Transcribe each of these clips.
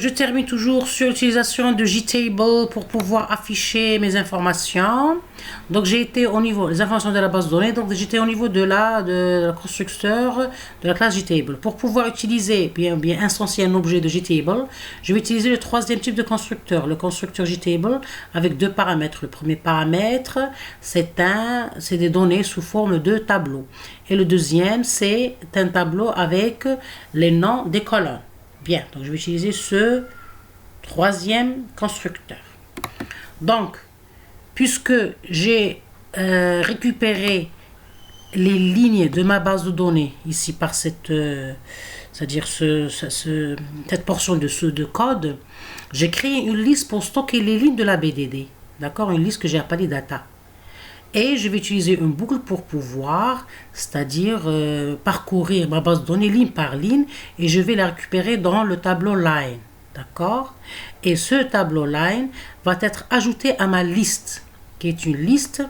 je termine toujours sur l'utilisation de JTable pour pouvoir afficher mes informations. Donc j'ai été au niveau des informations de la base de données, donc j'étais au niveau de la constructeur de la classe JTable. Pour pouvoir utiliser, bien instancier un objet de JTable, je vais utiliser le troisième type de constructeur, le constructeur JTable, avec deux paramètres. Le premier paramètre, c'est des données sous forme de tableau. Et le deuxième, c'est un tableau avec les noms des colonnes. Bien, donc je vais utiliser ce troisième constructeur. Donc, puisque j'ai récupéré les lignes de ma base de données ici par cette, c'est-à-dire cette portion de code, j'ai créé une liste pour stocker les lignes de la BDD. D'accord, une liste que j'ai appelée data. Et je vais utiliser une boucle pour pouvoir, c'est-à-dire parcourir ma base de données ligne par ligne, et je vais la récupérer dans le tableau line. D'accord? Et ce tableau line va être ajouté à ma liste, qui est une liste.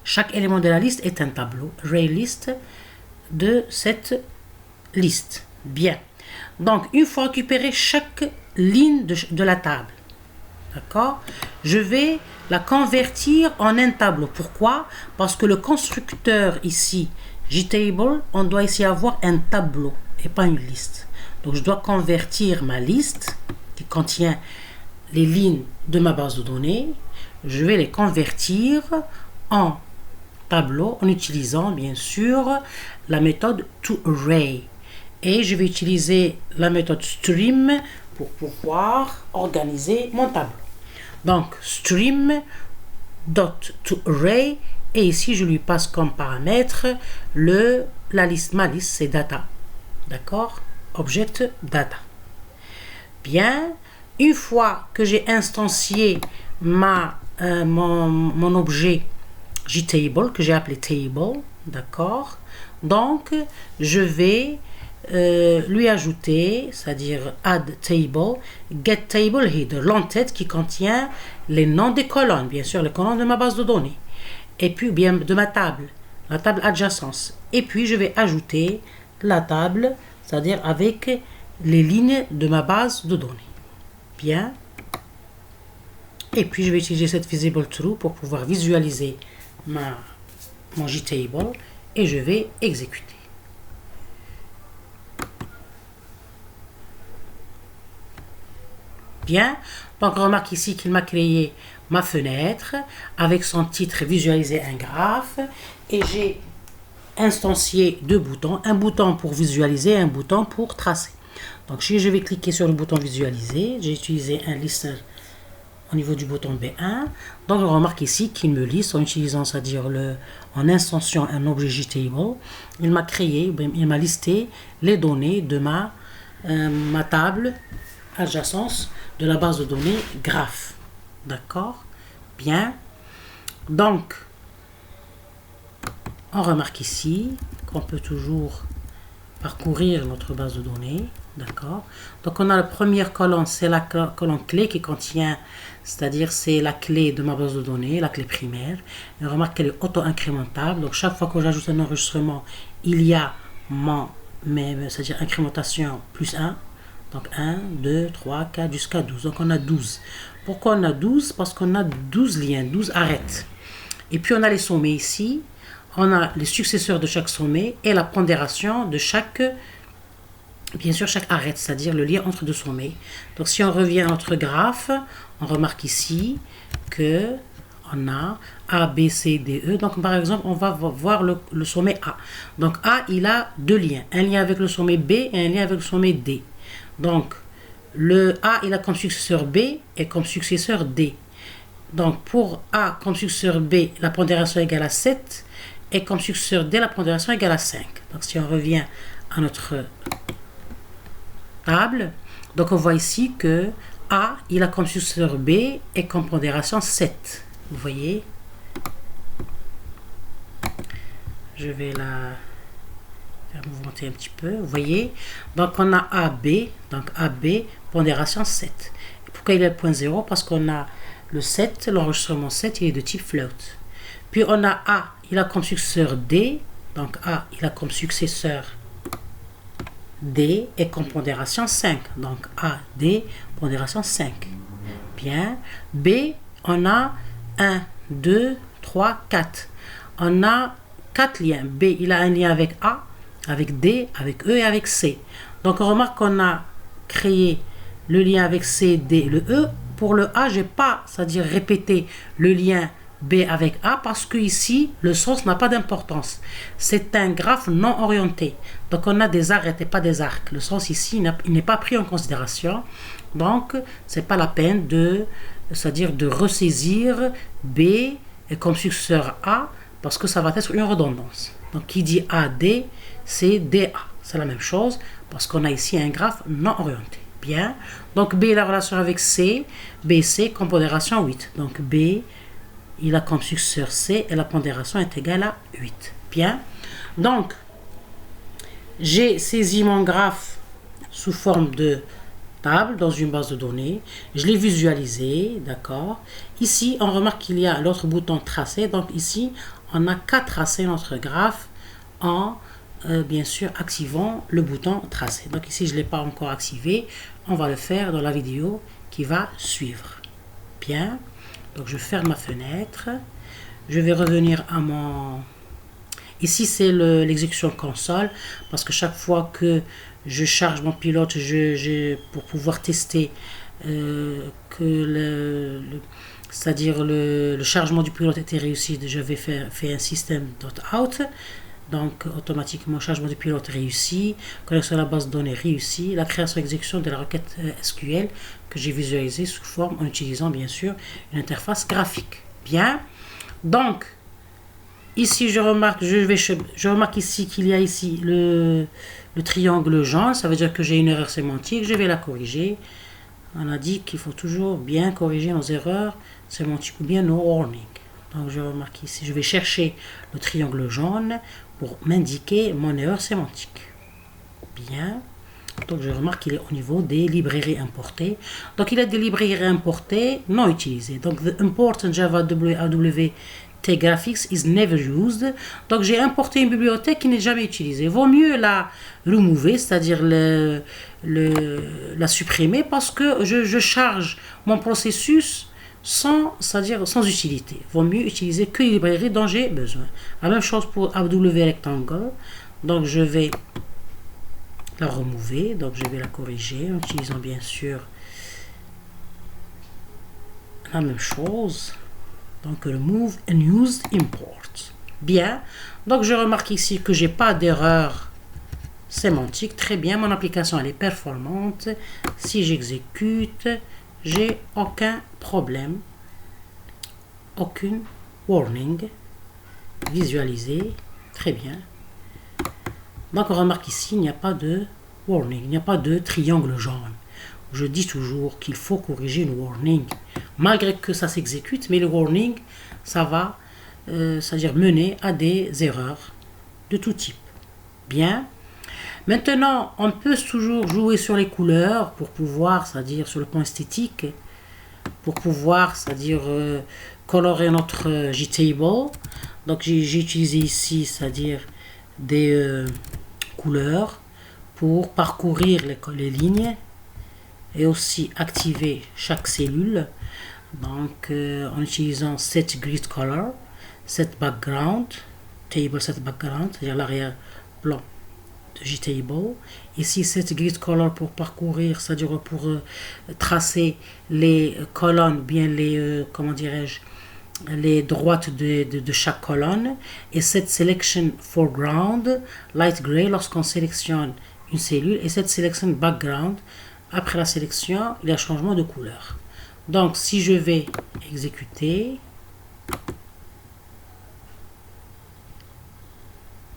Chaque élément de la liste est un tableau, array list de cette liste. Bien. Donc, une fois récupéré chaque ligne de la table, d'accord, je vais la convertir en un tableau. Pourquoi? Parce que le constructeur ici, JTable, on doit ici avoir un tableau et pas une liste. Donc, je dois convertir ma liste qui contient les lignes de ma base de données. Je vais les convertir en tableau en utilisant, bien sûr, la méthode toArray. Et je vais utiliser la méthode stream pour pouvoir organiser mon tableau. Donc, stream.toArray, et ici, je lui passe comme paramètre ma liste, c'est data. D'accord? Object data. Bien, une fois que j'ai instancié mon objet JTable, que j'ai appelé table, d'accord? Donc, je vais lui ajouter, c'est-à-dire add table, get table header, l'entête qui contient les noms des colonnes, bien sûr les colonnes de ma base de données, et puis bien de ma table, la table adjacence, et puis je vais ajouter la table, c'est-à-dire avec les lignes de ma base de données. Bien, et puis je vais utiliser cette visible true pour pouvoir visualiser mon JTable, et je vais exécuter. Bien, donc on remarque ici qu'il m'a créé ma fenêtre avec son titre visualiser un graphe, et j'ai instancié deux boutons, un bouton pour visualiser et un bouton pour tracer. Donc si je vais cliquer sur le bouton visualiser, j'ai utilisé un lister au niveau du bouton B1. Donc on remarque ici qu'il me liste en utilisant, c'est-à-dire en instanciant un objet JTable, il m'a créé, il m'a listé les données de ma table adjacence de la base de données graph. D'accord? Bien. Donc, on remarque ici qu'on peut toujours parcourir notre base de données. D'accord? Donc, on a la première colonne, c'est la colonne clé qui contient, c'est-à-dire c'est la clé de ma base de données, la clé primaire. Et on remarque qu'elle est auto-incrémentable. Donc, chaque fois que j'ajoute un enregistrement, il y a c'est-à-dire incrémentation plus 1. Donc 1, 2, 3, 4 jusqu'à 12. Donc on a 12. Pourquoi on a 12? Parce qu'on a 12 liens, 12 arêtes. Et puis on a les sommets ici. On a les successeurs de chaque sommet et la pondération de chaque, bien sûr, chaque arête, c'est-à-dire le lien entre deux sommets. Donc si on revient à notre graphe, on remarque ici que on a A, B, C, D, E. Donc par exemple, on va voir le sommet A. Donc A, il a deux liens. Un lien avec le sommet B et un lien avec le sommet D. Donc, le A, il a comme successeur B et comme successeur D. Donc, pour A comme successeur B, la pondération est égale à 7. Et comme successeur D, la pondération est égale à 5. Donc, si on revient à notre table, donc on voit ici que A, il a comme successeur B et comme pondération 7. Vous voyez? Je vais la mouvementer un petit peu, vous voyez. Donc on a AB, donc AB, pondération 7. Et pourquoi il est 0.0? Parce qu'on a le 7, l'enregistrement 7, il est de type float. Puis on a A, il a comme successeur D, donc A, il a comme successeur D est comme pondération 5. Donc A, D, pondération 5. Bien. B, on a 1, 2, 3, 4. On a 4 liens. B, il a un lien avec A, avec D, avec E et avec C. Donc on remarque qu'on a créé le lien avec C, D, le E. Pour le A, je n'ai pas, c'est-à-dire répéter le lien B avec A parce que ici, le sens n'a pas d'importance. C'est un graphe non orienté. Donc on a des arêtes et pas des arcs. Le sens ici, il n'est pas pris en considération. Donc, ce n'est pas la peine de, c'est-à-dire de ressaisir B comme successeur A parce que ça va être une redondance. Donc qui dit AD, c'est DA. C'est la même chose parce qu'on a ici un graphe non orienté. Bien. Donc B, la relation avec C, BC comme pondération 8. Donc B, il a comme successeur C et la pondération est égale à 8. Bien. Donc, j'ai saisi mon graphe sous forme de table dans une base de données. Je l'ai visualisé, d'accord. Ici, on remarque qu'il y a l'autre bouton tracer. Donc ici, on a qu'à tracer notre graphe en, bien sûr, activant le bouton tracer. Donc ici, je ne l'ai pas encore activé. On va le faire dans la vidéo qui va suivre. Bien. Donc je ferme ma fenêtre. Je vais revenir à mon... Ici, c'est l'exécution console parce que chaque fois que je charge mon pilote, pour pouvoir tester que c'est-à-dire le chargement du pilote était réussi, je vais faire un système.out. Donc, automatiquement, chargement du pilote réussi, connexion à la base de données réussie, la création et exécution de la requête SQL que j'ai visualisée sous forme en utilisant bien sûr une interface graphique. Bien. Donc, ici, je remarque ici qu'il y a ici le triangle jaune. Ça veut dire que j'ai une erreur sémantique. Je vais la corriger. On a dit qu'il faut toujours bien corriger nos erreurs sémantiques ou bien nos warnings. Donc, je remarque ici, je vais chercher le triangle jaune pour m'indiquer mon erreur sémantique. Bien. Donc, je remarque qu'il est au niveau des librairies importées. Donc, il y a des librairies importées non utilisées. Donc, the important Java WAW graphics is never used. Donc, j'ai importé une bibliothèque qui n'est jamais utilisée. Vaut mieux la remover, c'est-à-dire la supprimer parce que je charge mon processus c'est-à-dire sans utilité. Vaut mieux utiliser que les librairies dont j'ai besoin. La même chose pour AW Rectangle. Donc, je vais la remover. Donc, je vais la corriger en utilisant bien sûr la même chose. Donc, remove unused import. Bien. Donc, je remarque ici que j'ai pas d'erreur sémantique. Très bien. Mon application, elle est performante. Si j'exécute, j'ai aucun problème. Aucune warning. Visualisé. Très bien. Donc, on remarque ici, il n'y a pas de warning. Il n'y a pas de triangle jaune. Je dis toujours qu'il faut corriger une warning. Malgré que ça s'exécute, mais le warning, ça va, c'est-à-dire mener à des erreurs de tout type. Bien. Maintenant, on peut toujours jouer sur les couleurs pour pouvoir, c'est-à-dire sur le plan esthétique, pour pouvoir, c'est-à-dire colorer notre JTable. Donc, j'ai utilisé ici, c'est-à-dire des couleurs pour parcourir les lignes et aussi activer chaque cellule. Donc, en utilisant set grid color, set background, table set background, c'est-à-dire l'arrière-plan de JTable. Ici, set grid color pour parcourir, c'est-à-dire pour tracer les colonnes, bien les, comment dirais-je, les droites de chaque colonne. Et set selection foreground, light gray, lorsqu'on sélectionne une cellule. Et cette selection background, après la sélection, il y a changement de couleur. Donc, si je vais exécuter,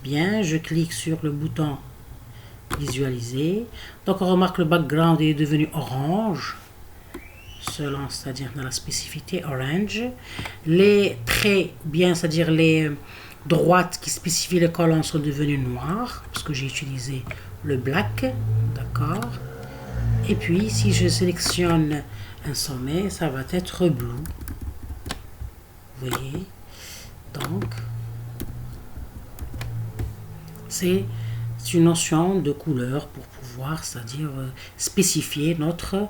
bien, je clique sur le bouton visualiser. Donc, on remarque que le background est devenu orange, selon, c'est-à-dire dans la spécificité orange. Les traits, bien, c'est-à-dire les droites qui spécifient les colonnes sont devenues noires, parce que j'ai utilisé le black, d'accord. Et puis, si je sélectionne un sommet, ça va être bleu. Vous voyez? Donc, c'est une notion de couleur pour pouvoir, c'est-à-dire spécifier notre